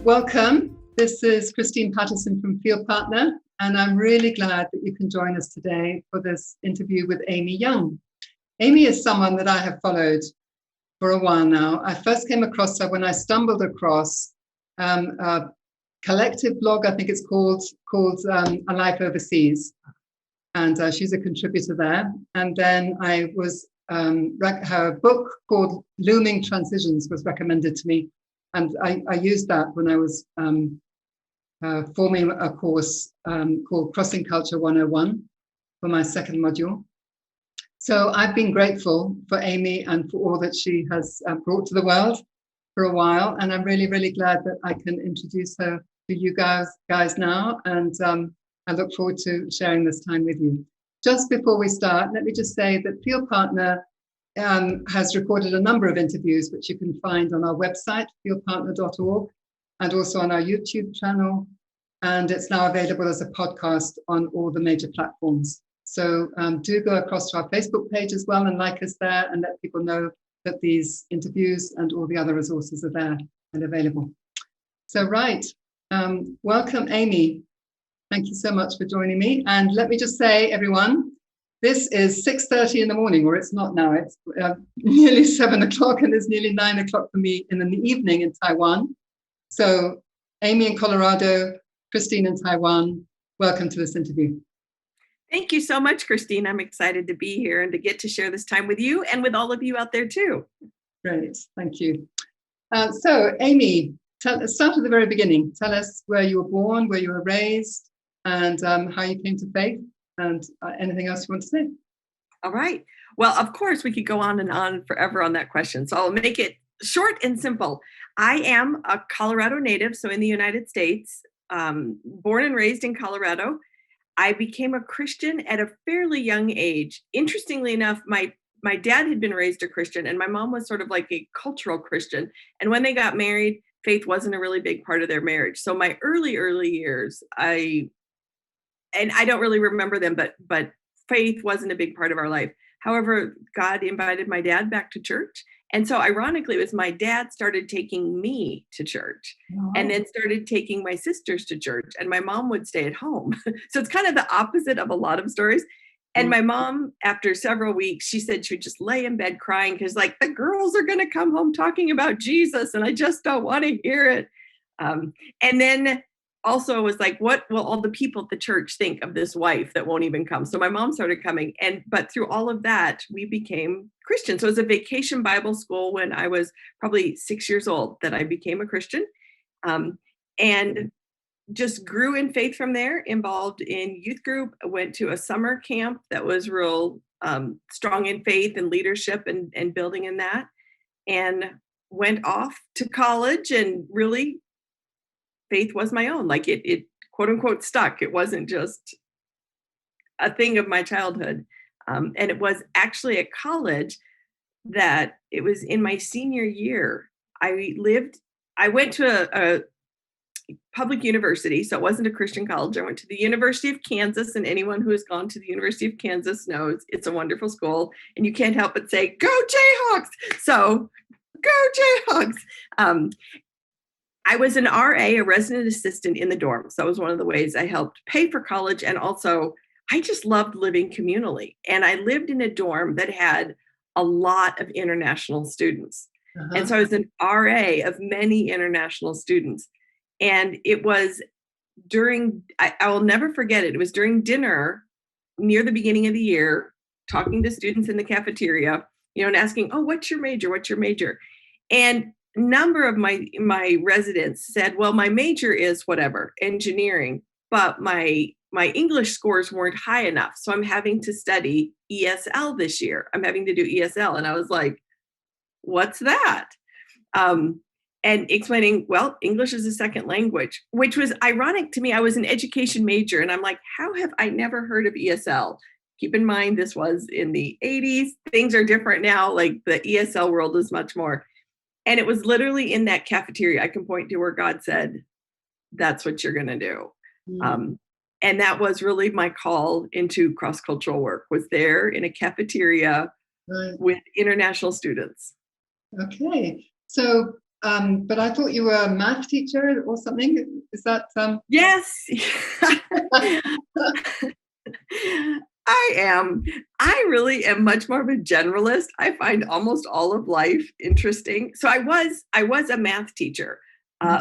Welcome. This is Christine Patterson from FieldPartner, and I'm really glad that you can join us today for this interview with Amy Young. Amy is someone that I have followed for a while now. I first came across her when I stumbled across a collective blog, I think it's called A Life Overseas, and she's a contributor there. And then I was her book called Looming Transitions was recommended to me, and I used that when I was forming a course called CrossCultural 101 for my second module. So I've been grateful for Amy and for all that she has brought to the world for a while, and I'm really, really glad that I can introduce her to you guys now, and I look forward to sharing this time with you. Just before we start, let me just say that FieldPartner has recorded a number of interviews which you can find on our website, fieldpartner.org, and also on our YouTube channel, and it's now available as a podcast on all the major platforms. So do go across to our Facebook page as well and like us there, and let people know that these interviews and all the other resources are there and available. So welcome, Amy. Thank you so much for joining me. And let me just say, everyone, this is 6:30 in the morning, or it's not now, it's nearly 7 o'clock, and it's nearly 9 o'clock for me in the evening in Taiwan. So Amy in Colorado, Christine in Taiwan, welcome to this interview. Thank you so much, Christine. I'm excited to be here and to get to share this time with you and with all of you out there too. Great, thank you. So Amy, start at the very beginning. Tell us where you were born, where you were raised, and how you came to faith, and anything else you want to say. All right. Well, of course, we could go on and on forever on that question. So I'll make it short and simple. I am a Colorado native, so in the United States, born and raised in Colorado. I became a Christian at a fairly young age. Interestingly enough, my dad had been raised a Christian, and my mom was sort of like a cultural Christian. And when they got married, faith wasn't a really big part of their marriage. So my early years, I don't really remember them, but faith wasn't a big part of our life. However, God invited my dad back to church. And so ironically, it was my dad started taking me to church, and then started taking my sisters to church, and my mom would stay at home. So it's kind of the opposite of a lot of stories. And my mom, after several weeks, she said she would just lay in bed crying because, like, the girls are going to come home talking about Jesus, and I just don't want to hear it. And then also was like, what will all the people at the church think of this wife that won't even come? So my mom started coming, but through all of that, we became Christian. So it was a vacation Bible school when I was probably 6 years old that I became a Christian, and just grew in faith from there, involved in youth group. I went to a summer camp that was real strong in faith and leadership and building in that, and went off to college, and really faith was my own. Like it quote unquote stuck. It wasn't just a thing of my childhood. And it was actually at college that it was in my senior year. I went to a public university, so it wasn't a Christian college. I went to the University of Kansas, and anyone who has gone to the University of Kansas knows it's a wonderful school, and you can't help but say, "Go Jayhawks!" So, go Jayhawks! I was an RA, a resident assistant in the dorms. That was one of the ways I helped pay for college. And also, I just loved living communally. And I lived in a dorm that had a lot of international students. And so I was an RA of many international students. And it was I will never forget it. It was during dinner near the beginning of the year, talking to students in the cafeteria, and asking, "Oh, what's your major? What's your major?" And number of my residents said, "Well, my major is whatever, engineering, but my English scores weren't high enough, so I'm having to study ESL this year. I'm having to do ESL." And I was like, "What's that?" And explaining, well, English is a second language, which was ironic to me. I was an education major, and I'm like, how have I never heard of ESL? Keep in mind, this was in the 80s. Things are different now. Like, the ESL world is much more. And it was literally in that cafeteria I can point to where God said, "That's what you're going to do." And that was really my call into cross-cultural work, was there in a cafeteria with international students. Okay. So but I thought you were a math teacher or something. Is that? Yes. I am. I really am much more of a generalist. I find almost all of life interesting. So I was a math teacher.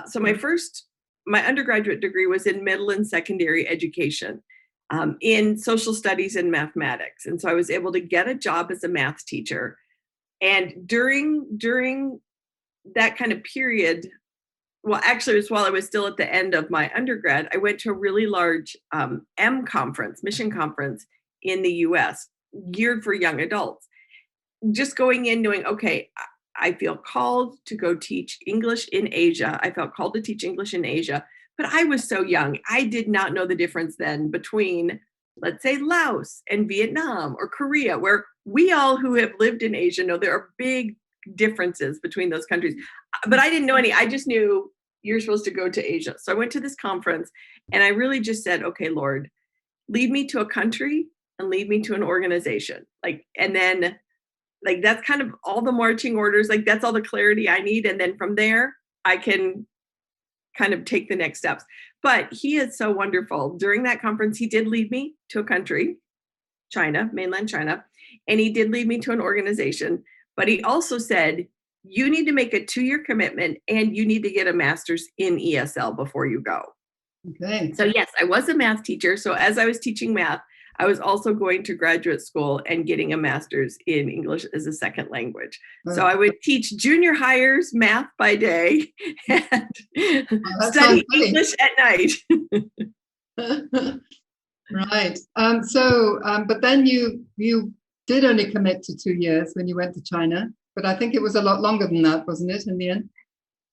So my undergraduate degree was in middle and secondary education, in social studies and mathematics. And so I was able to get a job as a math teacher. And during that kind of period, well, actually, it was while I was still at the end of my undergrad, I went to a really large mission conference in the US, geared for young adults. Just going in knowing, okay, I feel called to go teach English in Asia. I felt called to teach English in Asia, but I was so young. I did not know the difference then between, let's say, Laos and Vietnam or Korea, where we all who have lived in Asia know there are big differences between those countries. But I didn't know any. I just knew you're supposed to go to Asia. So I went to this conference and I really just said, okay, Lord, lead me to a country and lead me to an organization. And then that's kind of all the marching orders. That's all the clarity I need. And then from there, I can kind of take the next steps. But he is so wonderful. During that conference, he did lead me to a country, China, mainland China, and he did lead me to an organization. But he also said, you need to make a 2-year commitment and you need to get a master's in ESL before you go. Okay. So yes, I was a math teacher. So as I was teaching math, I was also going to graduate school and getting a master's in English as a second language. So I would teach junior hires math by day and study English at night. Right. But then you did only commit to 2 years when you went to China, but I think it was a lot longer than that, wasn't it, in the end?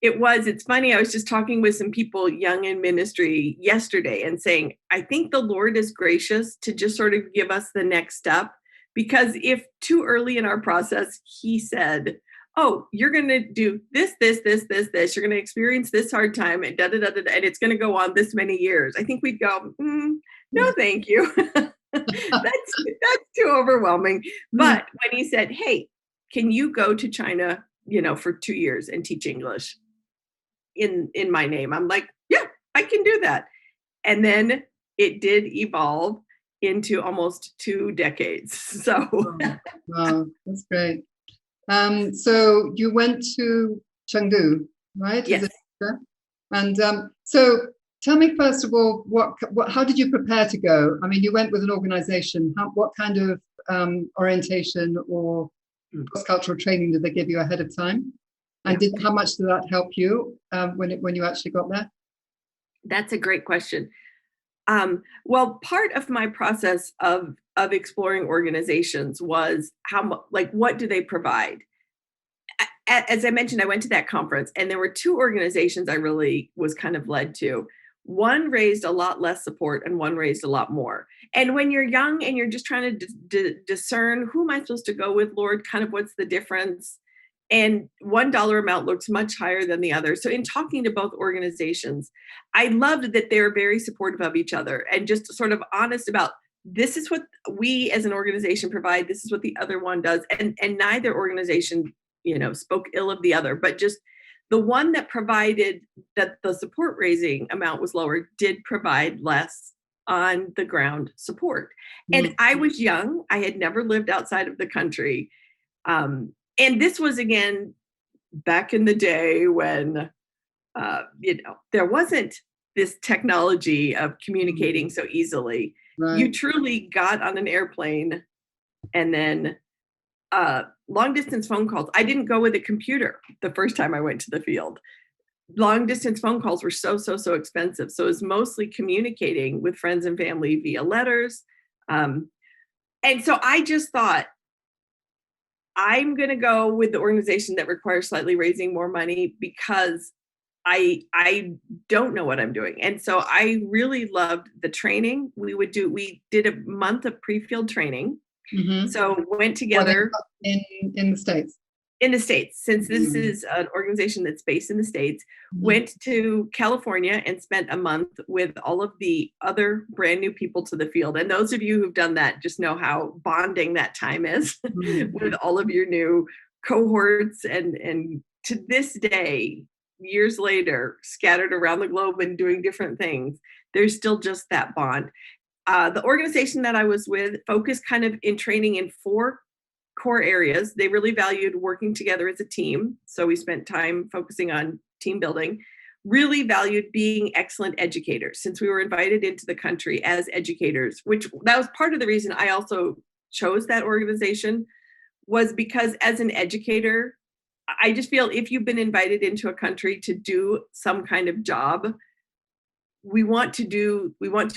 It was. It's funny. I was just talking with some people young in ministry yesterday and saying, I think the Lord is gracious to just sort of give us the next step, because if too early in our process, he said, oh, you're going to do this, you're going to experience this hard time and and it's going to go on this many years. I think we'd go, no, thank you. That's too overwhelming. But when he said, hey, can you go to China, for 2 years and teach English in my name? I'm like, yeah, I can do that. And then it did evolve into almost 2 decades. So wow, that's great. So you went to Chengdu, right? Yes. And so tell me, first of all, how did you prepare to go? I mean, you went with an organization. What kind of orientation or cross-cultural training did they give you ahead of time? And how much did that help you when you actually got there? That's a great question. Well, part of my process of exploring organizations was what do they provide? As I mentioned, I went to that conference and there were 2 organizations I really was kind of led to. One raised a lot less support and one raised a lot more. And when you're young and you're just trying to discern, who am I supposed to go with, Lord, kind of what's the difference? And $1 amount looks much higher than the other. So in talking to both organizations, I loved that they were very supportive of each other and just sort of honest about, this is what we as an organization provide, this is what the other one does. And neither organization, spoke ill of the other, but just the one that provided that the support raising amount was lower did provide less on the ground support. And I was young. I had never lived outside of the country. And this was, again, back in the day when, there wasn't this technology of communicating so easily. Right. You truly got on an airplane and then long distance phone calls. I didn't go with a computer the first time I went to the field. Long distance phone calls were so expensive. So it was mostly communicating with friends and family via letters. And so I just thought, I'm going to go with the organization that requires slightly raising more money because I don't know what I'm doing. And so I really loved the training. We did a month of pre-field training. Mm-hmm. So went together in the States. In the States, since this is an organization that's based in the States, went to California and spent a month with all of the other brand new people to the field. And those of you who've done that just know how bonding that time is with all of your new cohorts and to this day, years later, scattered around the globe and doing different things, there's still just that bond. The organization that I was with focused kind of in training in 4 core areas. They really valued working together as a team. So we spent time focusing on team building, really valued being excellent educators since we were invited into the country as educators, which that was part of the reason I also chose that organization, was because as an educator, I just feel if you've been invited into a country to do some kind of job, we want to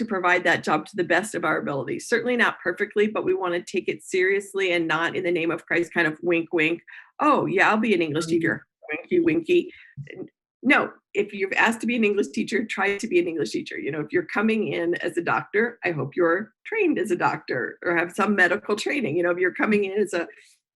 provide that job to the best of our abilities. Certainly not perfectly, but we want to take it seriously and not in the name of Christ kind of wink, wink. Oh yeah, I'll be an English teacher. Winky, winky. No, if you've asked to be an English teacher, try to be an English teacher. You know, if you're coming in as a doctor, I hope you're trained as a doctor or have some medical training. You know, if you're coming in as a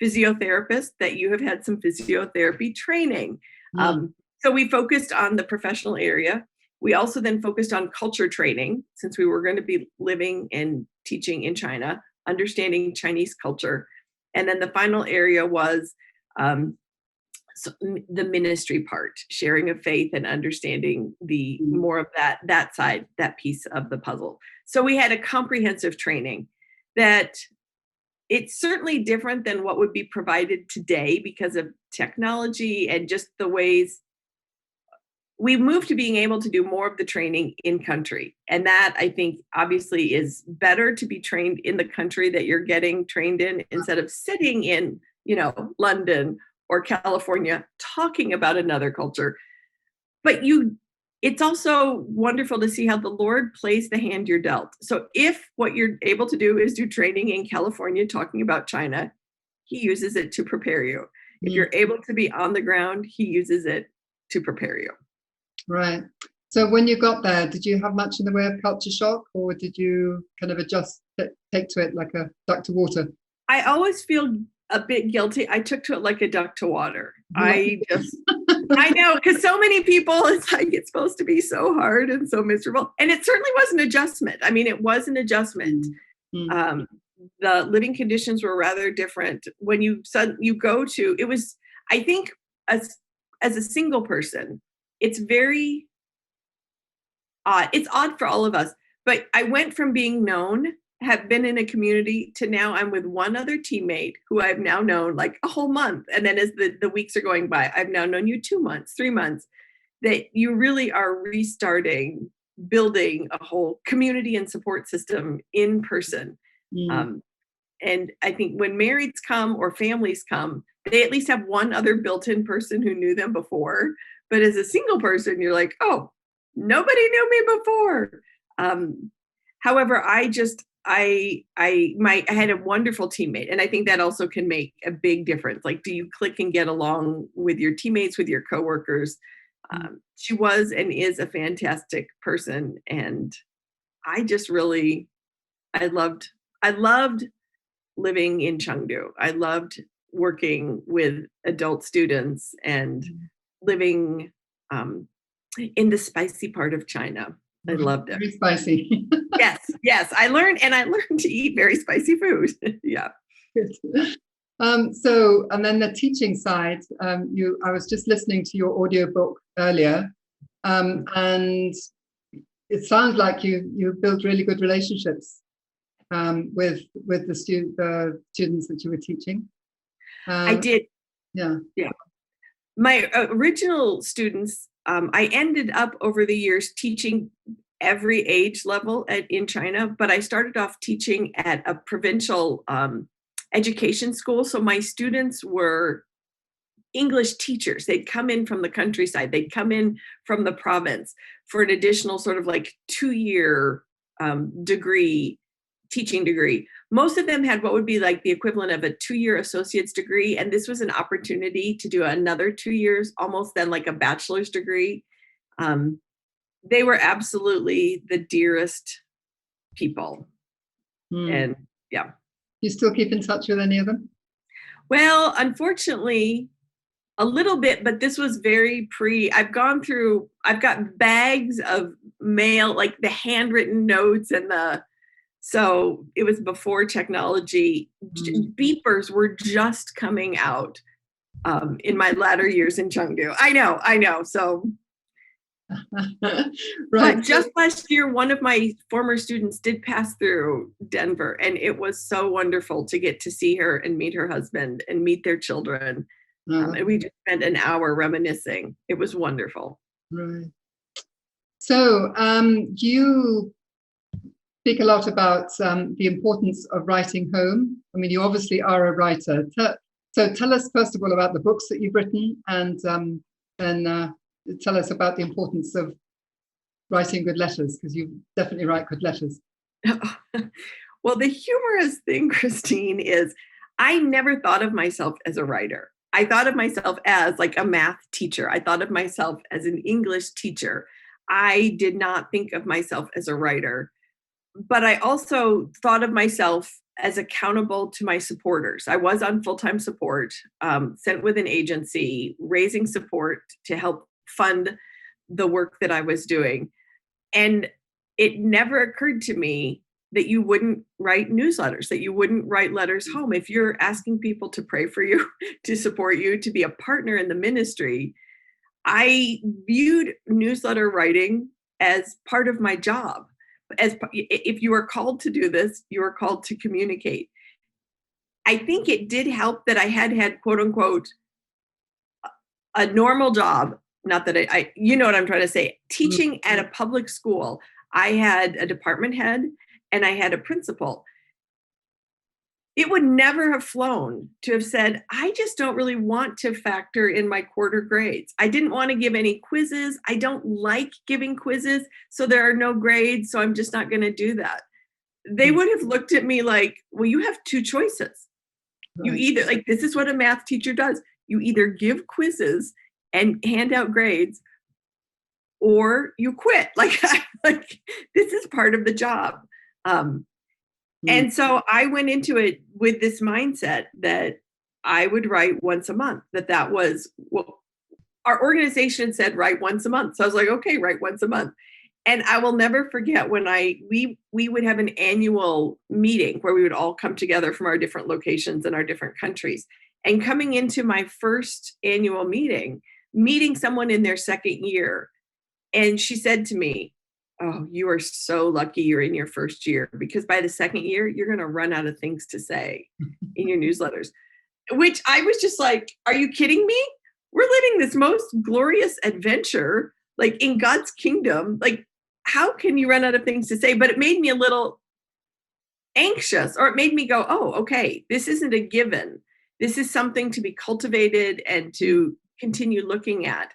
physiotherapist, that you have had some physiotherapy training. So we focused on the professional area. We also then focused on culture training, since we were going to be living and teaching in China, understanding Chinese culture. And then the final area was the ministry part, sharing of faith and understanding the more of that side, that piece of the puzzle. So we had a comprehensive training that it's certainly different than what would be provided today because of technology and just the ways we moved to being able to do more of the training in country. And that, I think, obviously is better to be trained in the country that you're getting trained in instead of sitting in, you know, London or California talking about another culture. But it's also wonderful to see how the Lord plays the hand you're dealt. So if what you're able to do is do training in California talking about China, he uses it to prepare you. If you're able to be on the ground, he uses it to prepare you. Right. So when you got there, did you have much in the way of culture shock, or did you kind of take to it like a duck to water? I always feel a bit guilty. I took to it like a duck to water. I know, because so many people, it's like, it's supposed to be so hard and so miserable. And it certainly was an adjustment. I mean, it was an adjustment. The living conditions were rather different. When you go to, it was, I think, as a single person, it's very odd. It's odd for all of us, but I went from being known, have been in a community, to now I'm with one other teammate who I've now known like a whole month. And then as the weeks are going by, I've now known you 2 months, 3 months, that you really are restarting, building a whole community and support system in person. And I think when marrieds come or families come, they at least have one other built-in person who knew them before. But as a single person, you're like, oh, nobody knew me before. However, I had a wonderful teammate. And I think that also can make a big difference. Like, do you click and get along with your teammates, with your coworkers? She was and is a fantastic person. And I just really, I loved living in Chengdu. I loved working with adult students and living in the spicy part of China. I loved it. Very spicy. Yes. I learned to eat very spicy food. Yeah. Good. So, and then the teaching side, I was just listening to your audiobook earlier, and it sounds like you built really good relationships with the students that you were teaching. I did. Yeah. My original students, I ended up over the years teaching every age level in China, but I started off teaching at a provincial education school. So my students were English teachers. They'd come in from the countryside. They'd come in from the province for an additional sort of like 2-year teaching degree. Most of them had what would be like the equivalent of a 2-year associate's degree. And this was an opportunity to do another 2 years, almost then like a bachelor's degree. They were absolutely the dearest people. And yeah. You still keep in touch with any of them? Well, unfortunately, a little bit, but this was very I've got bags of mail, like the handwritten notes so it was before technology. Beepers were just coming out. in my latter years in Chengdu. I know. So, right. But just last year, one of my former students did pass through Denver, and it was so wonderful to get to see her and meet her husband and meet their children. And we just spent an hour reminiscing. It was wonderful. Right. So you speak a lot about the importance of writing home. I mean, you obviously are a writer. So tell us, first of all, about the books that you've written, and then tell us about the importance of writing good letters, because you definitely write good letters. Well, the humorous thing, Christine, is I never thought of myself as a writer. I thought of myself as like a math teacher. I thought of myself as an English teacher. I did not think of myself as a writer. But I also thought of myself as accountable to my supporters. I was on full-time support, sent with an agency, raising support to help fund the work that I was doing. And it never occurred to me that you wouldn't write newsletters, that you wouldn't write letters home. If you're asking people to pray for you, to support you, to be a partner in the ministry, I viewed newsletter writing as part of my job. If you are called to do this, you are called to communicate. I think it did help that I had quote unquote a normal job. Not that I you know what I'm trying to say. Teaching at a public school, I had a department head and I had a principal. It would never have flown to have said, I just don't really want to factor in my quarter grades. I didn't want to give any quizzes. I don't like giving quizzes, so there are no grades, so I'm just not going to do that. They would have looked at me like, well, you have two choices. You either, like, this is what a math teacher does. You either give quizzes and hand out grades, or you quit. Like this is part of the job. And so I went into it with this mindset that I would write once a month, that was what our organization said, write once a month. So I was like, okay, write once a month. And I will never forget when we would have an annual meeting where we would all come together from our different locations in our different countries. And coming into my first annual meeting someone in their second year, and she said to me, oh, you are so lucky you're in your first year, because by the second year, you're going to run out of things to say in your newsletters, which I was just like, are you kidding me? We're living this most glorious adventure, like in God's kingdom. Like, how can you run out of things to say? But it made me a little anxious, or it made me go, oh, okay, this isn't a given. This is something to be cultivated and to continue looking at.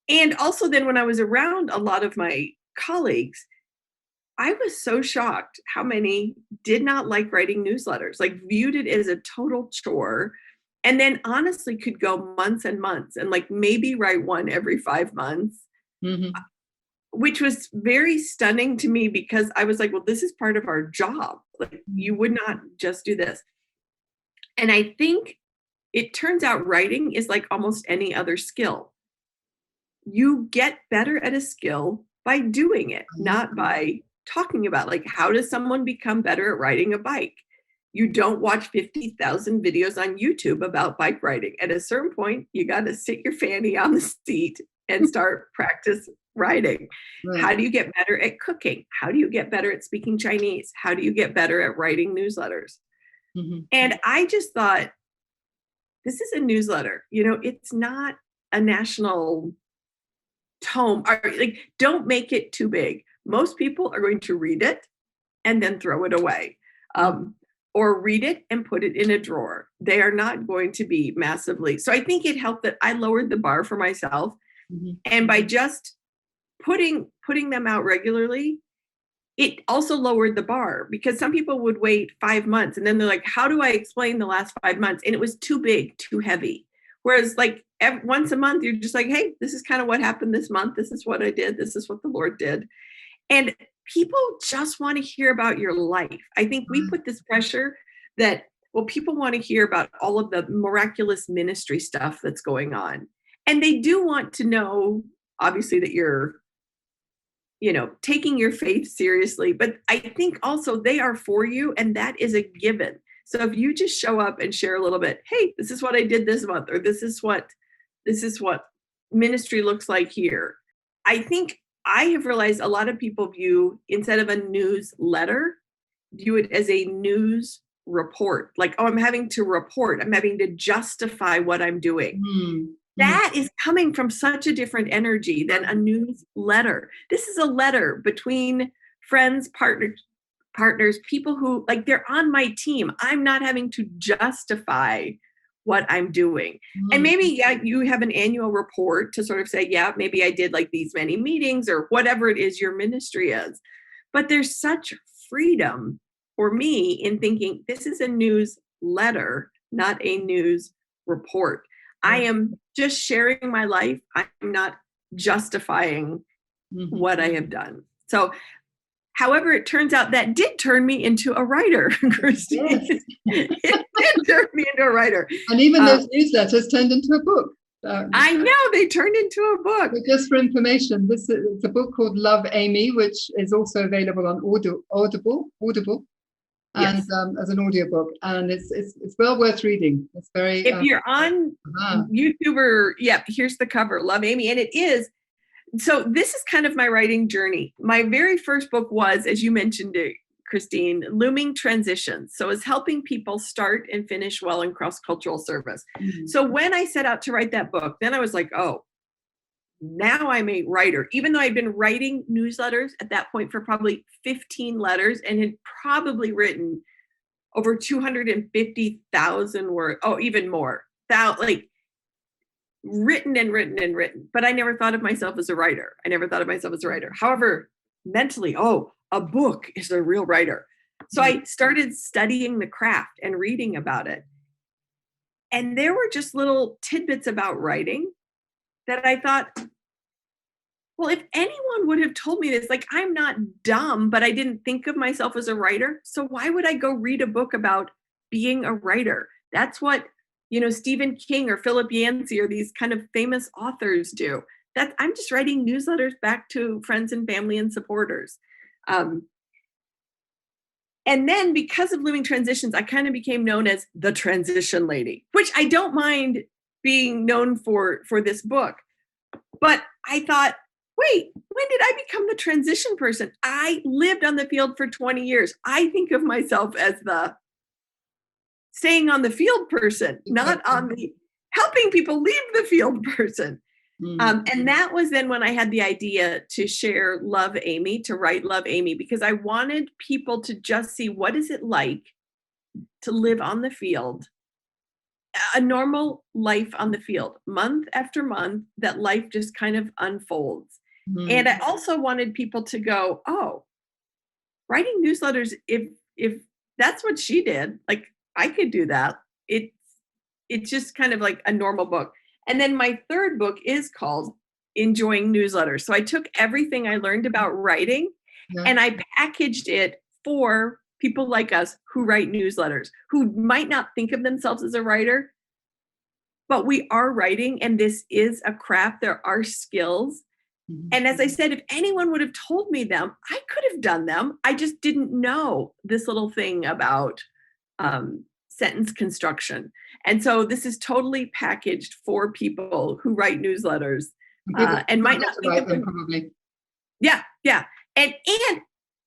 And also then when I was around a lot of my colleagues, I was so shocked how many did not like writing newsletters, like viewed it as a total chore, and then honestly could go months and months and like maybe write one every 5 months, which was very stunning to me, because I was like, well, this is part of our job. Like, you would not just do this. And I think it turns out writing is like almost any other skill. You get better at a skill by doing it, not by talking about, like, how does someone become better at riding a bike? You don't watch 50,000 videos on YouTube about bike riding. At a certain point, you got to sit your fanny on the seat and start practice riding. Right. How do you get better at cooking? How do you get better at speaking Chinese? How do you get better at writing newsletters? And I just thought, this is a newsletter. It's not a national tome. Like, don't make it too big. Most people are going to read it and then throw it away, or read it and put it in a drawer. They are not going to be massively. So I think it helped that I lowered the bar for myself, and by just putting them out regularly, it also lowered the bar, because some people would wait 5 months and then they're like, how do I explain the last 5 months? And it was too big, too heavy. Whereas like once a month, you're just like, hey, this is kind of what happened this month. This is what I did. This is what the Lord did. And people just want to hear about your life. I think we put this pressure that, well, people want to hear about all of the miraculous ministry stuff that's going on. And they do want to know, obviously, that you're taking your faith seriously. But I think also they are for you, and that is a given. So if you just show up and share a little bit, hey, this is what I did this month, or this is what ministry looks like here. I think I have realized a lot of people view, instead of a newsletter, view it as a news report. Like, oh, I'm having to report. I'm having to justify what I'm doing. That is coming from such a different energy than a newsletter. This is a letter between friends, partners, people who, like, they're on my team. I'm not having to justify what I'm doing. And maybe, you have an annual report to sort of say, yeah, maybe I did like these many meetings or whatever it is your ministry is. But there's such freedom for me in thinking this is a newsletter, not a news report. I am just sharing my life. I'm not justifying what I have done. So, however, it turns out that did turn me into a writer, Christine. Yes. It did turn me into a writer. And even those newsletters turned into a book. I know, they turned into a book. But just for information, it's a book called Love Amy, which is also available on Audible. And yes. As an audiobook, and it's well worth reading. It's very. If you're on YouTube, or here's the cover, Love Amy, and it is. So this is kind of my writing journey. My very first book was, as you mentioned it, Christine, Looming Transitions. So it's helping people start and finish well in cross-cultural service. So when I set out to write that book, then I was like, oh, now I'm a writer, even though I'd been writing newsletters at that point for probably 15 letters and had probably written over 250,000 words, even more, written, but I never thought of myself as a writer. However, mentally, a book is a real writer. So I started studying the craft and reading about it. And there were just little tidbits about writing that I thought, well, if anyone would have told me this, like, I'm not dumb, but I didn't think of myself as a writer. So why would I go read a book about being a writer? That's what, Stephen King or Philip Yancey or these kind of famous authors do. That I'm just writing newsletters back to friends and family and supporters. And then because of Looming Transitions, I kind of became known as the transition lady, which I don't mind being known for this book. But I thought, wait, when did I become the transition person? I lived on the field for 20 years. I think of myself as the staying on the field person, not on the helping people leave the field person. And that was then when I had the idea to share Love Amy, to write Love Amy, because I wanted people to just see, what is it like to live on the field, a normal life on the field, month after month, that life just kind of unfolds. And I also wanted people to go, oh, writing newsletters, if that's what she did, like, I could do that. It's just kind of like a normal book. And then my third book is called Enjoying Newsletters. So I took everything I learned about writing and I packaged it for people like us who write newsletters, who might not think of themselves as a writer, but we are writing, and this is a craft. There are skills. And as I said, if anyone would have told me them, I could have done them. I just didn't know this little thing about sentence construction. And so this is totally packaged for people who write newsletters and might not think of them. Probably. Yeah. And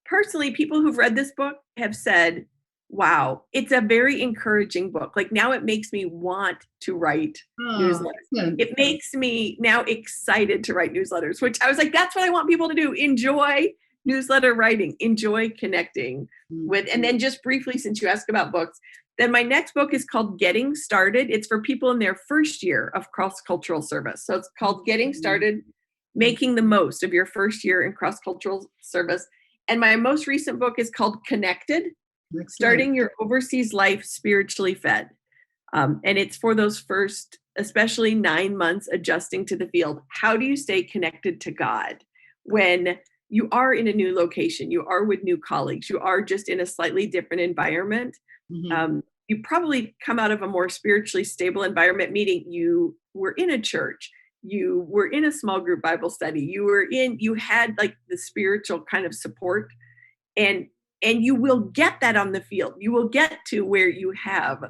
personally, people who've read this book have said, wow, it's a very encouraging book. Like, now it makes me want to write newsletters. Excellent. It makes me now excited to write newsletters, which I was like, that's what I want people to do. Enjoy newsletter writing, enjoy connecting with. And then just briefly, since you asked about books, then my next book is called Getting Started. It's for people in their first year of cross-cultural service. So it's called Getting Started, Making the Most of Your First Year in Cross-Cultural Service. And my most recent book is called Connected, Starting Your Overseas Life Spiritually Fed. And it's for those first, especially 9 months adjusting to the field. How do you stay connected to God when you are in a new location, you are with new colleagues, you are just in a slightly different environment? You probably come out of a more spiritually stable environment, meaning you were in a church, you were in a small group Bible study, you had like the spiritual kind of support. And And you will get that on the field. You will get to where you have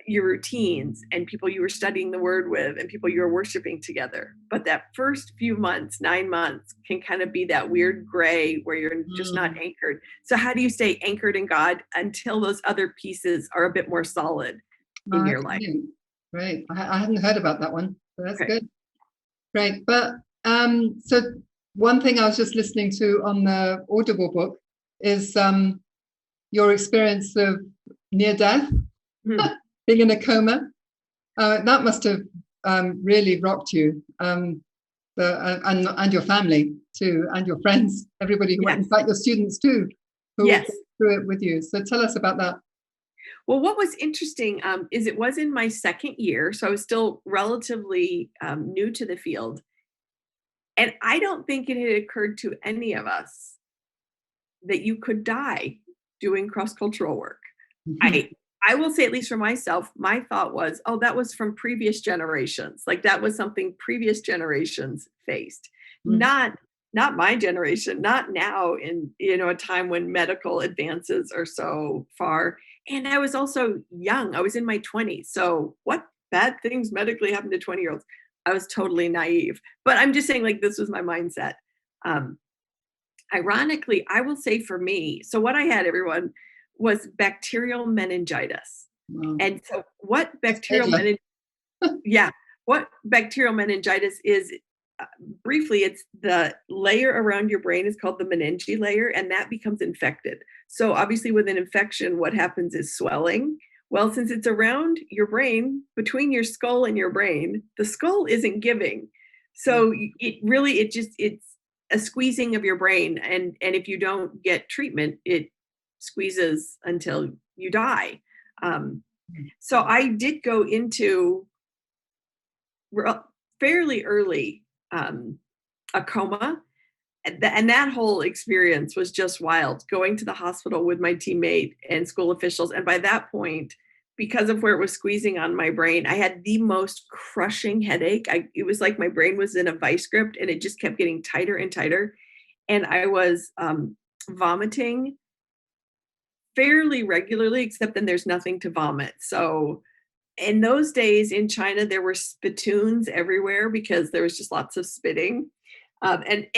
your routines and people you were studying the word with and people you were worshiping together. But that first few months, 9 months, can kind of be that weird gray where you're just not anchored. So how do you stay anchored in God until those other pieces are a bit more solid in your life? Right. I hadn't heard about that one. So that's Okay. good. Great. But so one thing I was just listening to on the Audible book is your experience of near death, being in a coma. That must have really rocked you, and your family too, and your friends, everybody who went, in fact, your students too, who went through it with you. So tell us about that. Well, what was interesting is it was in my second year, so I was still relatively new to the field. And I don't think it had occurred to any of us that you could die doing cross-cultural work. I will say, at least for myself, my thought was, oh, that was from previous generations. Like that was something previous generations faced. Not my generation, not now in a time when medical advances are so far. And I was also young. I was in my 20s. So what bad things medically happen to 20-year-olds? I was totally naive. But I'm just saying, like, this was my mindset. Ironically, I will say for me, so what I had, everyone, was bacterial meningitis. And so what bacterial meningitis is, briefly, it's the layer around your brain is called the meninge layer, and that becomes infected. So obviously with an infection, what happens is swelling. Well, since it's around your brain, between your skull and your brain, the skull isn't giving. So it's a squeezing of your brain. And if you don't get treatment, it squeezes until you die. So I did go into fairly early a coma. And that whole experience was just wild, going to the hospital with my teammate and school officials. And by that point, because of where it was squeezing on my brain, I had the most crushing headache. It was like my brain was in a vice grip and it just kept getting tighter and tighter. And I was vomiting fairly regularly, except then there's nothing to vomit. So in those days in China, there were spittoons everywhere because there was just lots of spitting. And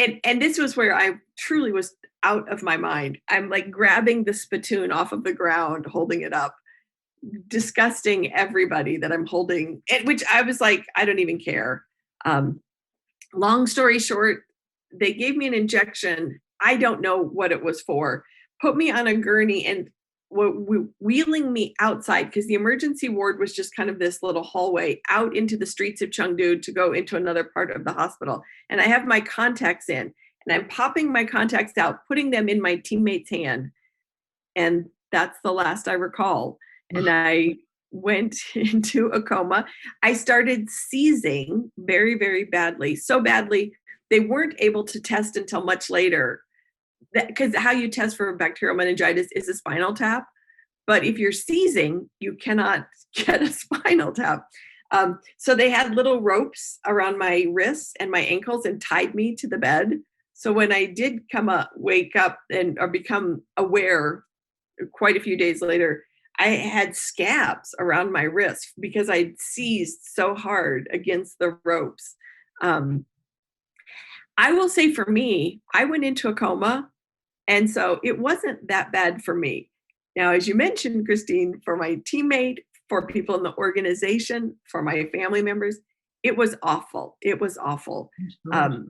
this was where I truly was out of my mind. I'm like grabbing the spittoon off of the ground, holding it up, disgusting everybody that I'm holding, which I was like, I don't even care. Long story short, they gave me an injection. I don't know what it was for. Put me on a gurney and wheeling me outside, because the emergency ward was just kind of this little hallway out into the streets of Chengdu to go into another part of the hospital. And I have my contacts in, and I'm popping my contacts out, putting them in my teammate's hand. And that's the last I recall. And I went into a coma. I started seizing very, very badly. So badly, they weren't able to test until much later. Because how you test for bacterial meningitis is a spinal tap. But if you're seizing, you cannot get a spinal tap. So they had little ropes around my wrists and my ankles and tied me to the bed. So when I did wake up or become aware quite a few days later, I had scabs around my wrists because I'd seized so hard against the ropes. I will say for me, I went into a coma. And so it wasn't that bad for me. Now, as you mentioned, Christine, for my teammate, for people in the organization, for my family members, it was awful. It was awful. The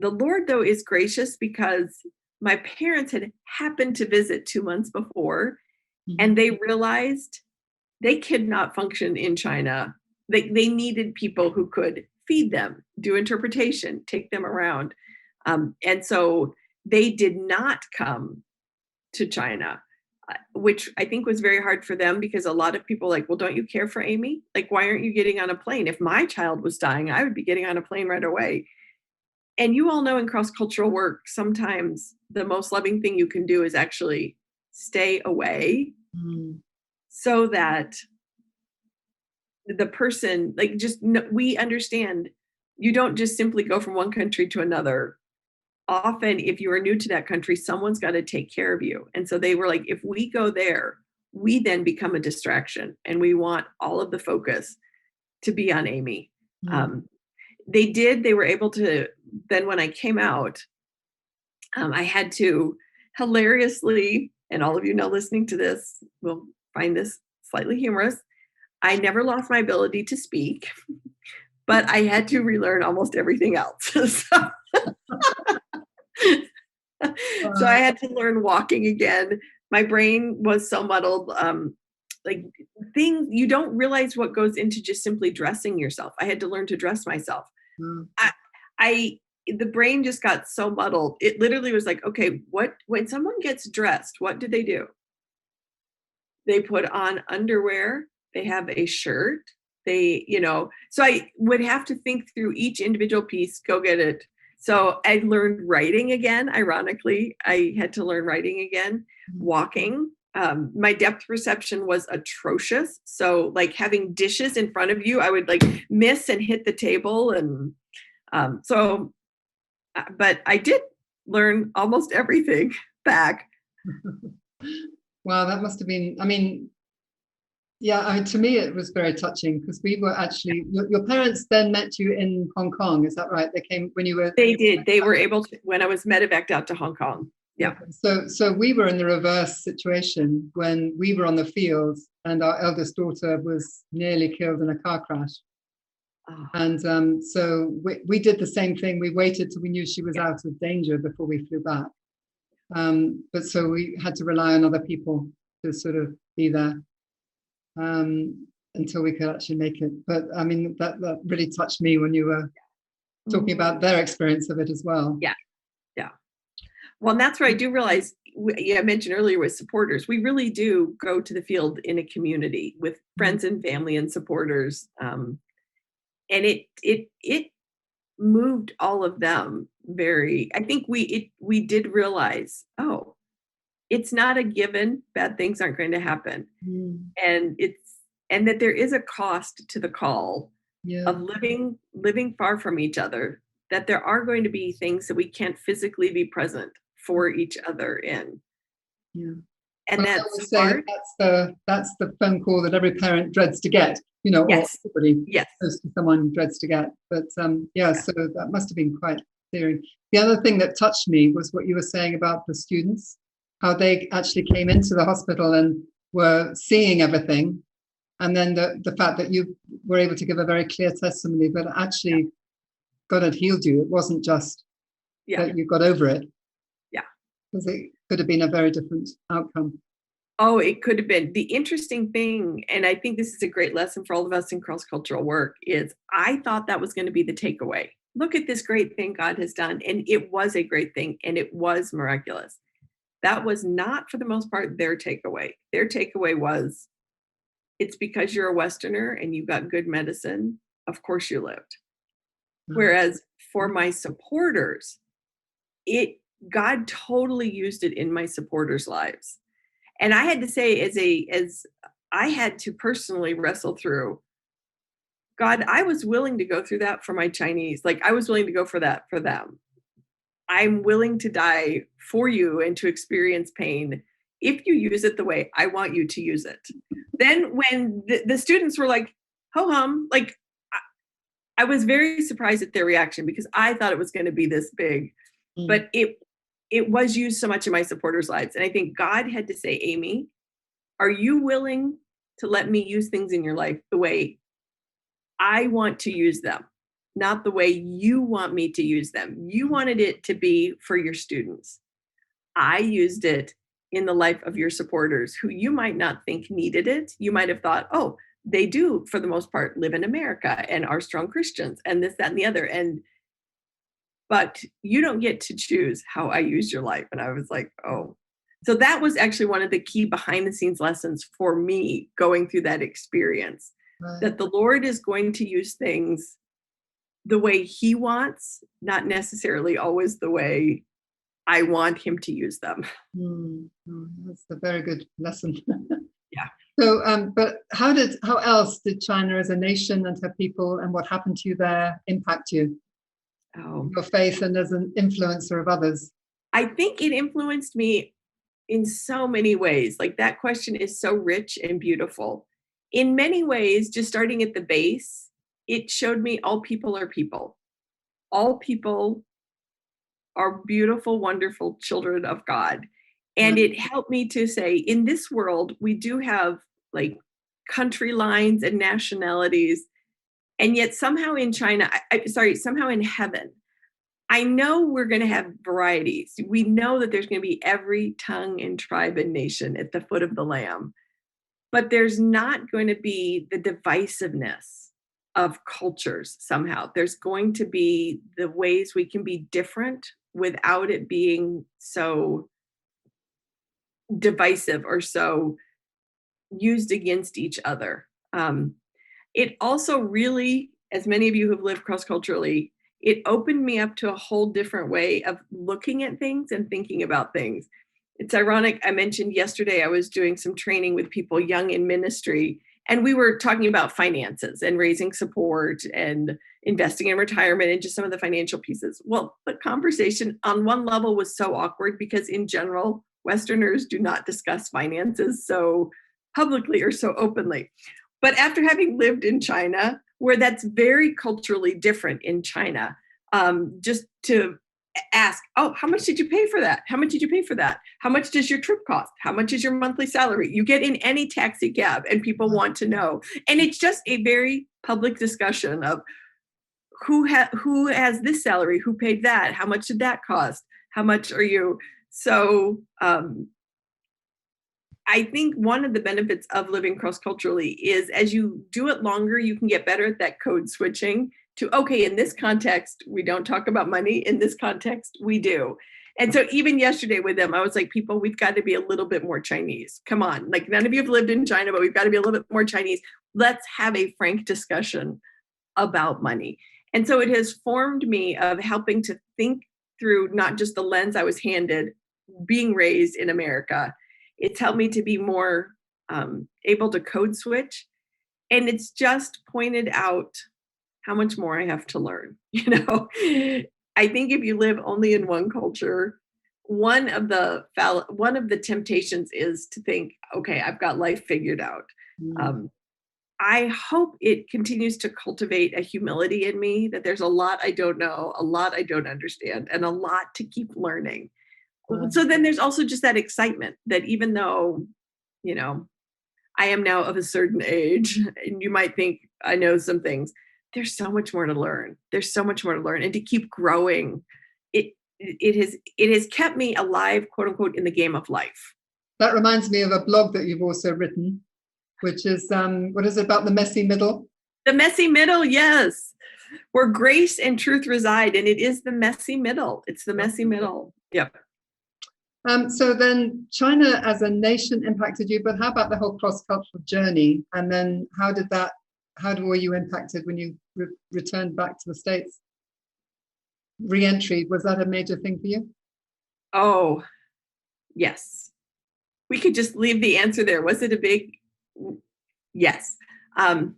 Lord, though, is gracious, because my parents had happened to visit 2 months before, and they realized they could not function in China. They needed people who could feed them, do interpretation, take them around. And so they did not come to China, which I think was very hard for them, because a lot of people were like, well, don't you care for Amy? Like, why aren't you getting on a plane? If my child was dying, I would be getting on a plane right away. And you all know in cross-cultural work, sometimes the most loving thing you can do is actually stay away so that the person, we understand you don't just simply go from one country to another often if you are new to that country, someone's got to take care of you. And so they were like, if we go there, we then become a distraction and we want all of the focus to be on Amy. They were able to, then when I came out, I had to hilariously, and all of you now listening to this will find this slightly humorous, I never lost my ability to speak, but I had to relearn almost everything else. So I had to learn walking again. My brain was so muddled. Like things, you don't realize what goes into just simply dressing yourself. I had to learn to dress myself. The brain just got so muddled. It literally was like, okay, when someone gets dressed, what do? They put on underwear, they have a shirt, so I would have to think through each individual piece, go get it. So I learned writing again. Ironically, I had to learn writing again, walking. My depth perception was atrocious. So like having dishes in front of you, I would like miss and hit the table. And but I did learn almost everything back. Wow, that must have been, to me, it was very touching because we were actually, your parents then met you in Hong Kong. Is that right? They came when you were. They did. They were able to, when I was medevaced out to Hong Kong. Yeah. So we were in the reverse situation when we were on the field and our eldest daughter was nearly killed in a car crash. Oh. And so we did the same thing. We waited till we knew she was out of danger before we flew back. But so we had to rely on other people to sort of be there until we could actually make it. But I mean, that really touched me when you were talking about their experience of it as well. Yeah. Well, and that's where I do realize, I mentioned earlier with supporters, we really do go to the field in a community with friends and family and supporters. And it moved all of them I think we did realize, oh, it's not a given, bad things aren't going to happen. And that there is a cost to the call of living far from each other, that there are going to be things that we can't physically be present for each other in. And that's hard. That's the phone call that every parent dreads to get, or everybody close to someone dreads to get. But so that must have been quite clearing. The other thing that touched me was what you were saying about the students, how they actually came into the hospital and were seeing everything. And then the fact that you were able to give a very clear testimony, but actually God had healed you. It wasn't just that you got over it. Because it could have been a very different outcome. Oh, it could have been. The interesting thing, and I think this is a great lesson for all of us in cross-cultural work, is I thought that was going to be the takeaway. Look at this great thing God has done. And it was a great thing. And it was miraculous. That was not, for the most part, their takeaway. Their takeaway was, it's because you're a Westerner and you got good medicine. Of course you lived. Whereas for my supporters, God totally used it in my supporters' lives. And I had to say, as I had to personally wrestle through, God, I was willing to go through that for my Chinese. Like I was willing to go for that for them. I'm willing to die for you and to experience pain if you use it the way I want you to use it. Then when the students were like, ho hum, like I was very surprised at their reaction because I thought it was going to be this big, but it was used so much in my supporters' lives. And I think God had to say, Amy, are you willing to let me use things in your life the way I want to use them, not the way you want me to use them? You wanted it to be for your students. I used it in the life of your supporters who you might not think needed it. You might have thought, oh, they do, for the most part, live in America and are strong Christians and this, that, and the other. But you don't get to choose how I use your life. And I was like, oh. So that was actually one of the key behind the scenes lessons for me going through that experience, that the Lord is going to use things the way he wants, not necessarily always the way I want him to use them. That's a very good lesson. Yeah. So, but how else did China as a nation and her people and what happened to you there impact you? Oh, your faith and as an influencer of others? I think it influenced me in so many ways. Like that question is so rich and beautiful. In many ways, just starting at the base, it showed me all people are people. All people are beautiful, wonderful children of God. And it helped me to say, in this world, we do have like country lines and nationalities. And yet somehow in China, somehow in heaven, I know we're going to have varieties. We know that there's going to be every tongue and tribe and nation at the foot of the Lamb, but there's not going to be the divisiveness of cultures somehow. There's going to be the ways we can be different without it being so divisive or so used against each other. It also really, as many of you who've lived cross-culturally, it opened me up to a whole different way of looking at things and thinking about things. It's ironic, I mentioned yesterday I was doing some training with people young in ministry, and we were talking about finances and raising support and investing in retirement and just some of the financial pieces. Well, the conversation on one level was so awkward because in general, Westerners do not discuss finances so publicly or so openly. But after having lived in China, where that's very culturally different in China, just to ask, oh, how much did you pay for that? How much did you pay for that? How much does your trip cost? How much is your monthly salary? You get in any taxi cab and people want to know. And it's just a very public discussion of who has this salary, who paid that, how much did that cost? How much are you? So I think one of the benefits of living cross-culturally is as you do it longer, you can get better at that code switching to, okay, in this context, we don't talk about money. In this context, we do. And so even yesterday with them, I was like, people, we've got to be a little bit more Chinese. Come on. Like none of you have lived in China, but we've got to be a little bit more Chinese. Let's have a frank discussion about money. And so it has formed me of helping to think through not just the lens I was handed being raised in America. It's helped me to be more able to code switch. And it's just pointed out how much more I have to learn. You know, I think if you live only in one culture, one of the temptations is to think, okay, I've got life figured out. I hope it continues to cultivate a humility in me that there's a lot I don't know, a lot I don't understand, and a lot to keep learning. So then there's also just that excitement that even though, you know, I am now of a certain age and you might think I know some things, there's so much more to learn. There's so much more to learn and to keep growing. It has kept me alive, quote unquote, in the game of life. That reminds me of a blog that you've also written, which is, what is it about the messy middle? The messy middle, yes. Where grace and truth reside. And it is the messy middle. It's the messy middle. Yep. So then China as a nation impacted you, but how about the whole cross-cultural journey? And then how were you impacted when you returned back to the States? Re-entry, was that a major thing for you? Oh, yes. We could just leave the answer there. Was it a big yes? The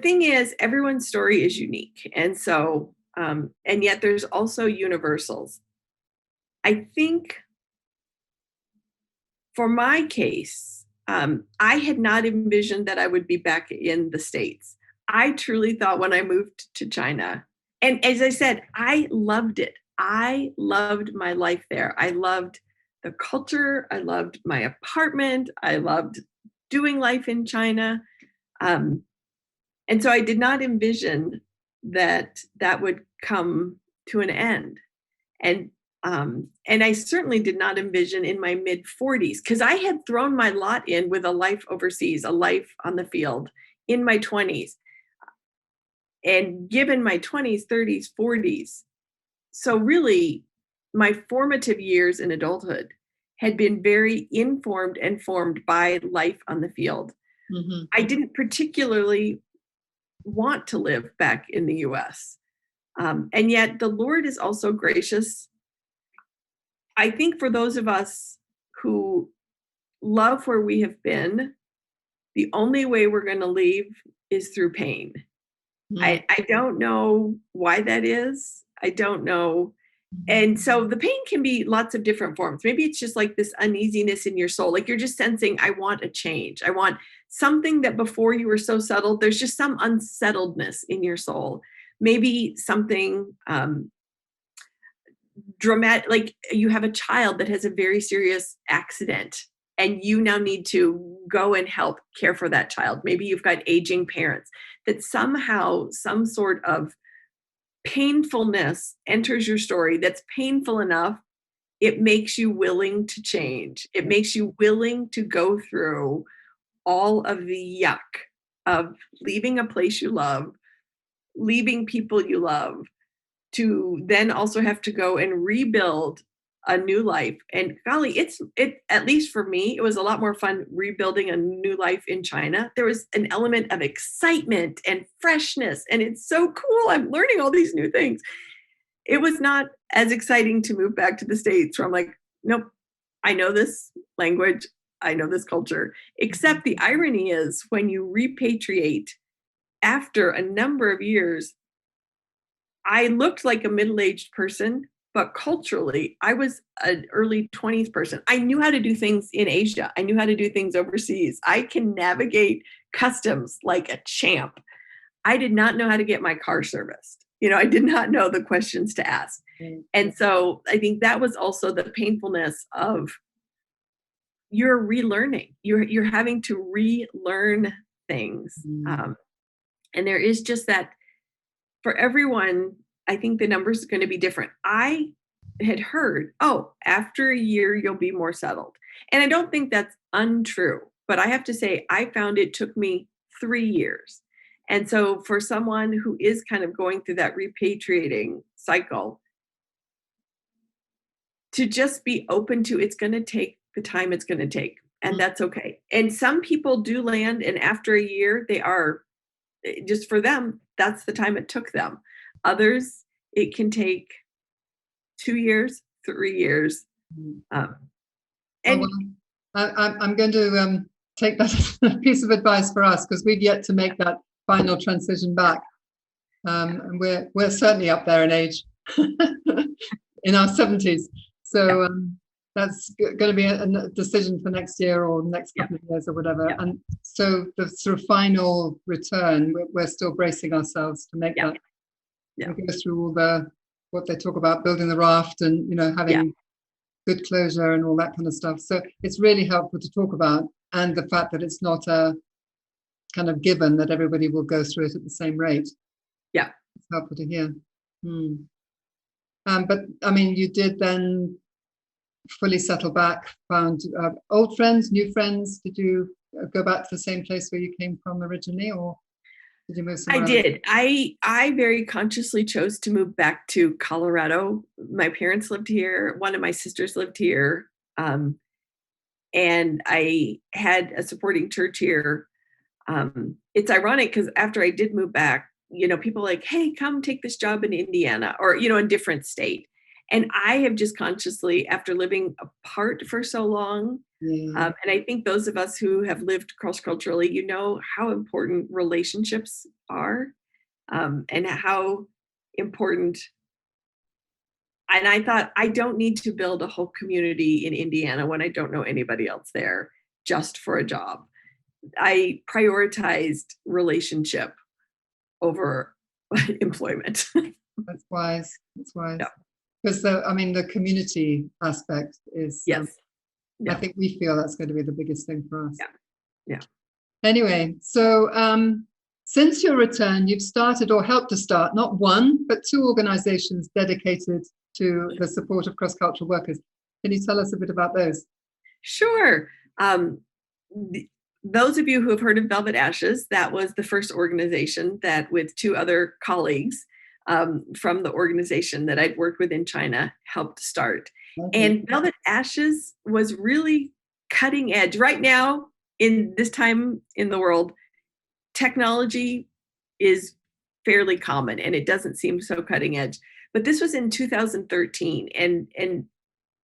thing is, everyone's story is unique. And so and yet there's also universals. I think for my case, I had not envisioned that I would be back in the States. I truly thought when I moved to China, and as I said, I loved it. I loved my life there. I loved the culture. I loved my apartment. I loved doing life in China. And so I did not envision that would come to an end. And I certainly did not envision in my mid 40s, because I had thrown my lot in with a life overseas, a life on the field in my 20s. And given my 20s, 30s, 40s, so really my formative years in adulthood had been very informed and formed by life on the field. Mm-hmm. I didn't particularly want to live back in the US. And yet the Lord is also gracious. I think for those of us who love where we have been, the only way we're going to leave is through pain. I don't know why that is. I don't know. And so the pain can be lots of different forms. Maybe it's just like this uneasiness in your soul. Like you're just sensing, I want a change. I want something that before you were so settled, there's just some unsettledness in your soul. Maybe something dramatic, like you have a child that has a very serious accident and you now need to go and help care for that child. Maybe you've got aging parents, that somehow some sort of painfulness enters your story that's painful enough, it makes you willing to change. It makes you willing to go through all of the yuck of leaving a place you love, leaving people you love, to then also have to go and rebuild a new life. And golly, it at least for me, it was a lot more fun rebuilding a new life in China. There was an element of excitement and freshness, and it's so cool. I'm learning all these new things. It was not as exciting to move back to the States where I'm like, nope, I know this language, I know this culture. Except the irony is when you repatriate after a number of years, I looked like a middle-aged person, but culturally, I was an early 20s person. I knew how to do things in Asia. I knew how to do things overseas. I can navigate customs like a champ. I did not know how to get my car serviced. I did not know the questions to ask. And so I think that was also the painfulness of you're relearning. You're having to relearn things. And there is just that for everyone, I think the numbers are going to be different. I had heard, after a year, you'll be more settled. And I don't think that's untrue, but I have to say, I found it took me 3 years. And so for someone who is kind of going through that repatriating cycle, to just be open to it's going to take the time it's going to take. And that's okay. And some people do land, and after a year, they are just for them, that's the time it took them. Others, it can take 2 years, 3 years. And I'm going to take that as a piece of advice for us, because we've yet to make that final transition back. And we're certainly up there in age, in our 70s. So that's going to be a decision for next year or next couple of years or whatever. And so the sort of final return, we're still bracing ourselves to make that. We go through all what they talk about, building the raft and, having good closure and all that kind of stuff. So it's really helpful to talk about, and the fact that it's not a kind of given that everybody will go through it at the same rate. Yeah. It's helpful to hear. But I mean, you did then fully settle back, found old friends, new friends. Did you go back to the same place where you came from originally, or did you move somewhere else? Did. I very consciously chose to move back to Colorado. My parents lived here. One of my sisters lived here. And I had a supporting church here. It's ironic because after I did move back, people like, hey, come take this job in Indiana or, a different state. And I have just consciously, after living apart for so long, and I think those of us who have lived cross-culturally, how important relationships are, and how important. And I thought, I don't need to build a whole community in Indiana when I don't know anybody else there just for a job. I prioritized relationship over employment. That's wise. Yeah. Because the community aspect is, I think we feel that's going to be the biggest thing for us. Yeah. Anyway, so since your return, you've started or helped to start not one, but 2 organizations dedicated to the support of cross-cultural workers. Can you tell us a bit about those? Sure. Those of you who have heard of Velvet Ashes, that was the first organization that, with 2 other colleagues, from the organization that I'd worked with in China, helped start. Okay. And Velvet Ashes was really cutting edge. Right now, in this time in the world, technology is fairly common and it doesn't seem so cutting edge. But this was in 2013, and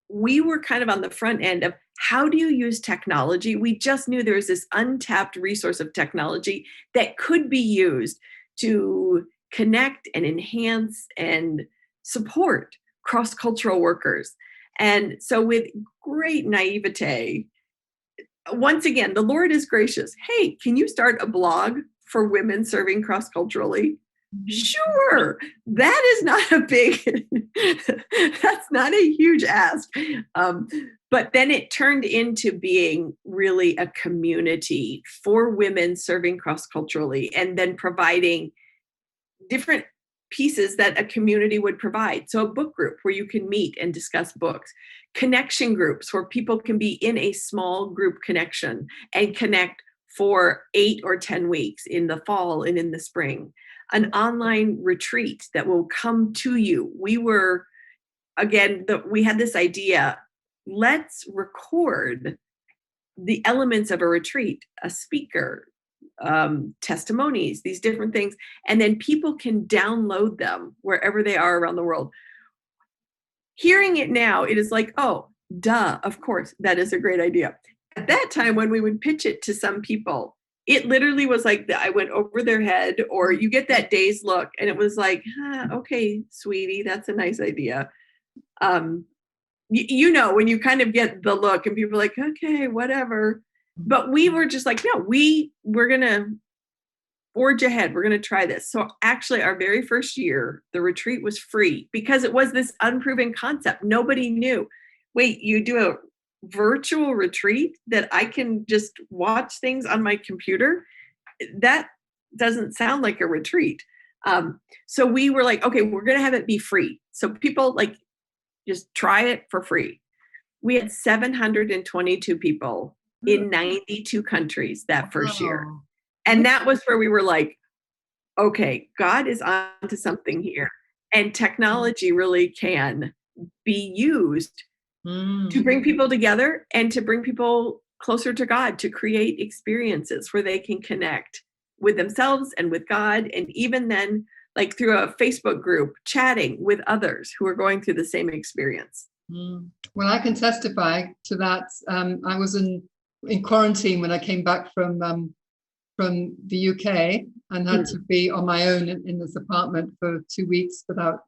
we were kind of on the front end of how do you use technology? We just knew there was this untapped resource of technology that could be used to connect and enhance and support cross-cultural workers. And so with great naivete, once again, the Lord is gracious. Hey, can you start a blog for women serving cross-culturally? Sure. That is not a big, that's not a huge ask. But then it turned into being really a community for women serving cross-culturally, and then providing different pieces that a community would provide. So a book group where you can meet and discuss books, connection groups where people can be in a small group connection and connect for 8 or 10 weeks in the fall and in the spring, an online retreat that will come to you. We had this idea, let's record the elements of a retreat, a speaker, testimonies, these different things, and then people can download them wherever they are around the world. Hearing it now, it is like, oh, duh, of course, that is a great idea. At that time, when we would pitch it to some people, it literally was like I went over their head, or you get that dazed look, and it was like, okay, sweetie, that's a nice idea. When you kind of get the look and people are like, okay, whatever. But we were just like, no, we're going to forge ahead. We're going to try this. So actually our very first year, the retreat was free because it was this unproven concept. Nobody knew. Wait, you do a virtual retreat that I can just watch things on my computer? That doesn't sound like a retreat. So we were like, okay, we're going to have it be free. So people just try it for free. We had 722 people in 92 countries that first year. And that was where we were like, okay, God is onto something here. And technology really can be used to bring people together and to bring people closer to God, to create experiences where they can connect with themselves and with God. And even then, like through a Facebook group, chatting with others who are going through the same experience. Well, I can testify to that. I was in quarantine when I came back from the UK and had to be on my own in this apartment for 2 weeks without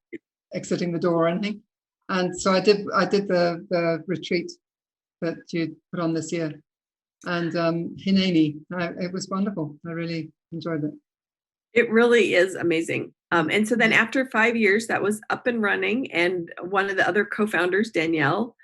exiting the door or anything. And so I did the retreat that you put on this year. And Hineni, it was wonderful. I really enjoyed it. It really is amazing. And so then after 5 years, that was up and running. And one of the other co-founders, Danielle,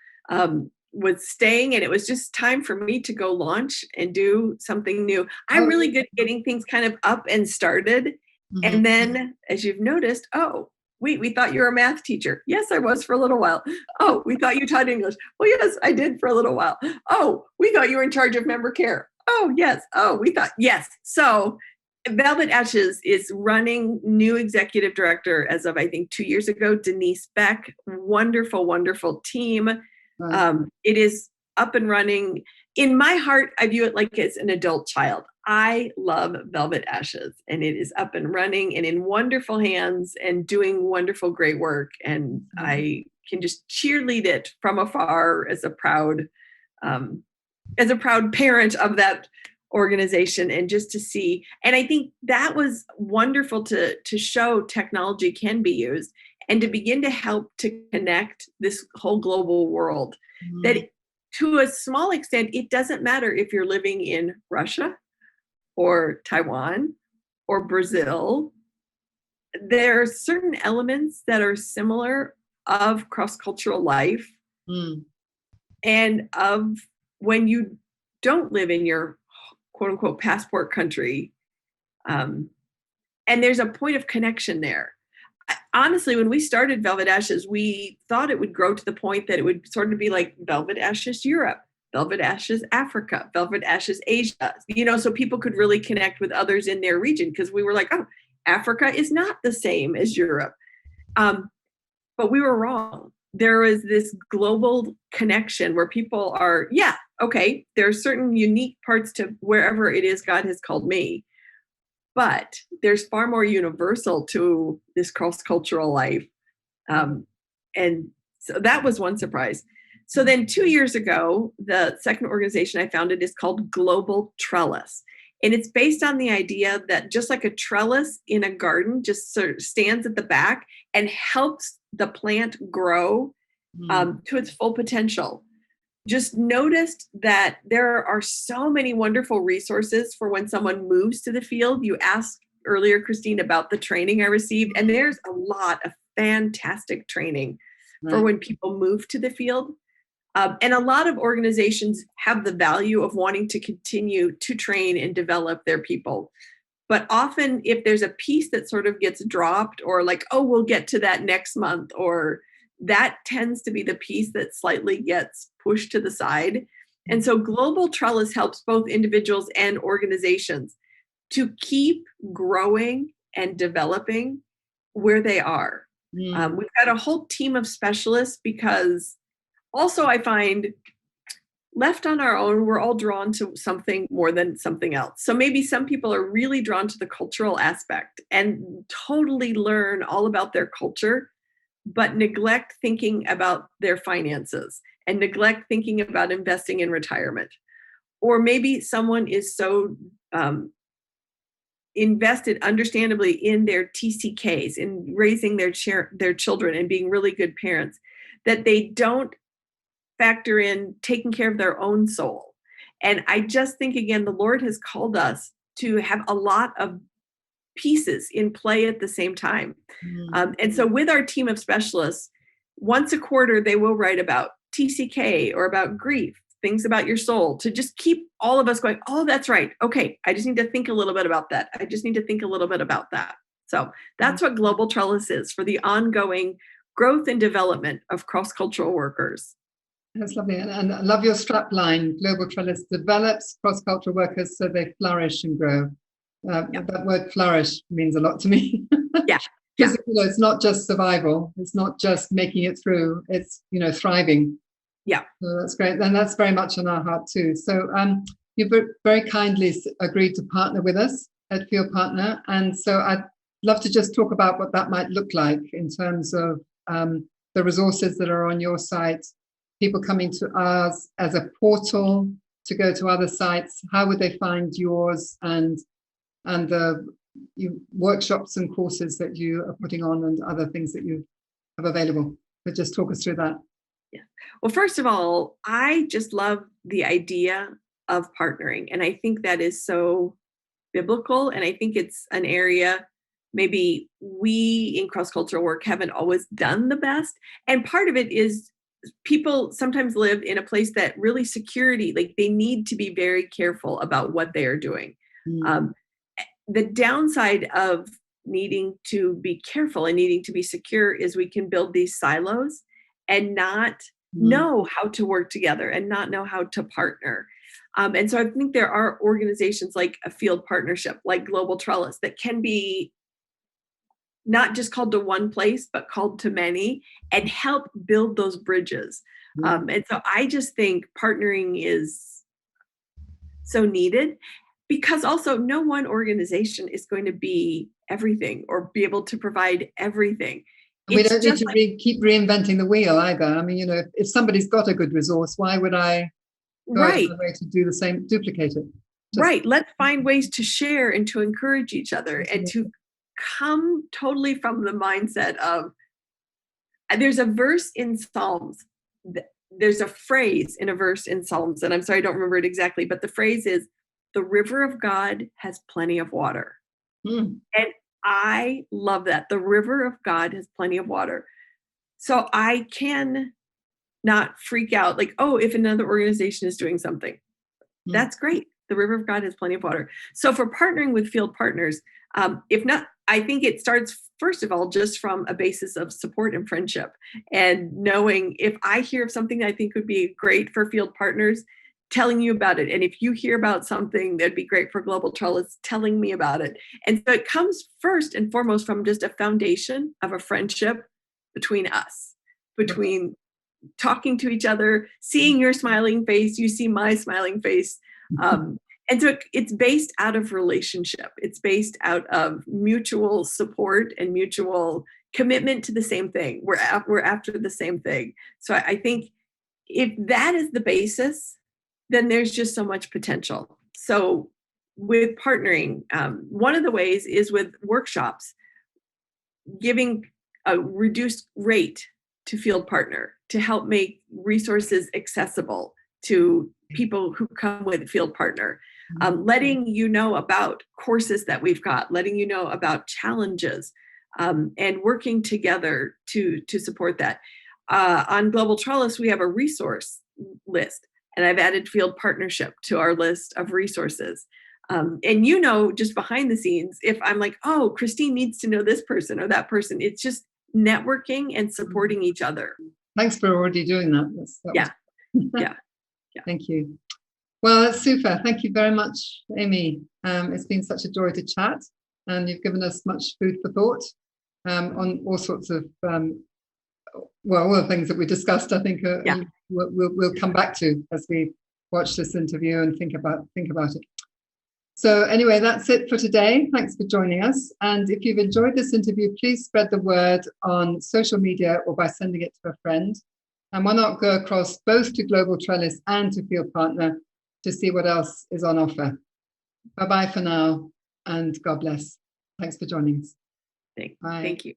was staying, and it was just time for me to go launch and do something new. I'm really good at getting things kind of up and started. And then, as you've noticed, oh, wait, we thought you were a math teacher. Yes, I was for a little while. Oh, we thought you taught English. Well, yes, I did for a little while. Oh, we thought you were in charge of member care. Oh, yes. Oh, we thought, yes. So Velvet Ashes is running new executive director as of, I think, 2 years ago, Denise Beck. Wonderful, wonderful team. It is up and running. In my heart, I view it like it's an adult child. I love Velvet Ashes, and it is up and running and in wonderful hands and doing wonderful, great work. And I can just cheerlead it from afar as a proud parent of that organization, and just to see. And I think that was wonderful to show technology can be used and to begin to help to connect this whole global world. That to a small extent, it doesn't matter if you're living in Russia or Taiwan or Brazil. There are certain elements that are similar of cross-cultural life and of when you don't live in your quote unquote passport country. And there's a point of connection there. Honestly, when we started Velvet Ashes, we thought it would grow to the point that it would sort of be like Velvet Ashes Europe, Velvet Ashes Africa, Velvet Ashes Asia, so people could really connect with others in their region, because we were like, oh, Africa is not the same as Europe. But we were wrong. There is this global connection where people are, okay, there are certain unique parts to wherever it is God has called me. But there's far more universal to this cross-cultural life. And so that was one surprise. So then 2 years ago, the second organization I founded is called Global Trellis. And it's based on the idea that just like a trellis in a garden just sort of stands at the back and helps the plant grow to its full potential. Just noticed that there are so many wonderful resources for when someone moves to the field. You asked earlier, Christine, about the training I received, and there's a lot of fantastic training for when people move to the field. And a lot of organizations have the value of wanting to continue to train and develop their people. But often if there's a piece that sort of gets dropped, or like, oh, we'll get to that next month, or that tends to be the piece that slightly gets pushed to the side. And so Global Trellis helps both individuals and organizations to keep growing and developing where they are. We've got a whole team of specialists, because also I find left on our own, we're all drawn to something more than something else. So maybe some people are really drawn to the cultural aspect and totally learn all about their culture, but neglect thinking about their finances and neglect thinking about investing in retirement. Or maybe someone is so invested, understandably, in their TCKs, in raising their children and being really good parents, that they don't factor in taking care of their own soul. And I just think, again, the Lord has called us to have a lot of pieces in play at the same time. And so with our team of specialists, once a quarter, they will write about TCK or about grief, things about your soul, to just keep all of us going, oh, that's right. Okay, I just need to think a little bit about that. I just need to think a little bit about that. So that's what Global Trellis is, for the ongoing growth and development of cross-cultural workers. That's lovely. And I love your strap line. Global Trellis develops cross-cultural workers so they flourish and grow. That word flourish means a lot to me. Yeah. Because it's not just survival. It's not just making it through. It's, thriving. Yeah. So that's great. And that's very much on our heart too. So you very kindly agreed to partner with us at FieldPartner. And so I'd love to just talk about what that might look like in terms of the resources that are on your site, people coming to ours as a portal to go to other sites. How would they find yours and the workshops and courses that you are putting on and other things that you have available? But just talk us through that. Yeah. Well, first of all, I just love the idea of partnering. And I think that is so biblical. And I think it's an area maybe we in cross-cultural work haven't always done the best. And part of it is people sometimes live in a place that really security, like they need to be very careful about what they are doing. The downside of needing to be careful and needing to be secure is we can build these silos and not know how to work together and not know how to partner. And so I think there are organizations like a field partnership, like Global Trellis, that can be not just called to one place, but called to many, and help build those bridges. And so I just think partnering is so needed, because also no one organization is going to be everything or be able to provide everything. And we don't need to keep reinventing the wheel either. I mean, if somebody's got a good resource, why would I go out of my way to do the same, duplicate it? Right. Let's find ways to share and to encourage each other and to come totally from the mindset of, there's a verse in Psalms, there's a phrase in a verse in Psalms, and I'm sorry, I don't remember it exactly, but the phrase is, the river of God has plenty of water. And I love that. The river of God has plenty of water. So I can not freak out like, oh, if another organization is doing something, that's great. The river of God has plenty of water. So for partnering with field partners, if not, I think it starts, first of all, just from a basis of support and friendship, and knowing if I hear of something that I think would be great for field partners, telling you about it. And if you hear about something that'd be great for Global Trellis, telling me about it. And so it comes first and foremost from just a foundation of a friendship between us, between talking to each other, seeing your smiling face, you see my smiling face. And so it's based out of relationship. It's based out of mutual support and mutual commitment to the same thing. We're after the same thing. So I think if that is the basis, then there's just so much potential. So with partnering, one of the ways is with workshops, giving a reduced rate to FieldPartner to help make resources accessible to people who come with FieldPartner, letting you know about courses that we've got, letting you know about challenges, and working together to support that. On Global Trellis, we have a resource list, and I've added Field Partnership to our list of resources. And just behind the scenes, if I'm like, oh, Christine needs to know this person or that person, it's just networking and supporting each other. Thanks for already doing that. Yeah. Thank you. Well, that's super. Thank you very much, Amy. It's been such a joy to chat, and you've given us much food for thought on all sorts of, all the things that we discussed, I think we'll come back to as we watch this interview and think about it. So anyway, that's it for today. Thanks for joining us. And if you've enjoyed this interview, please spread the word on social media or by sending it to a friend. And why not go across both to Global Trellis and to FieldPartner to see what else is on offer. Bye-bye for now, and God bless. Thanks for joining us. Thank you.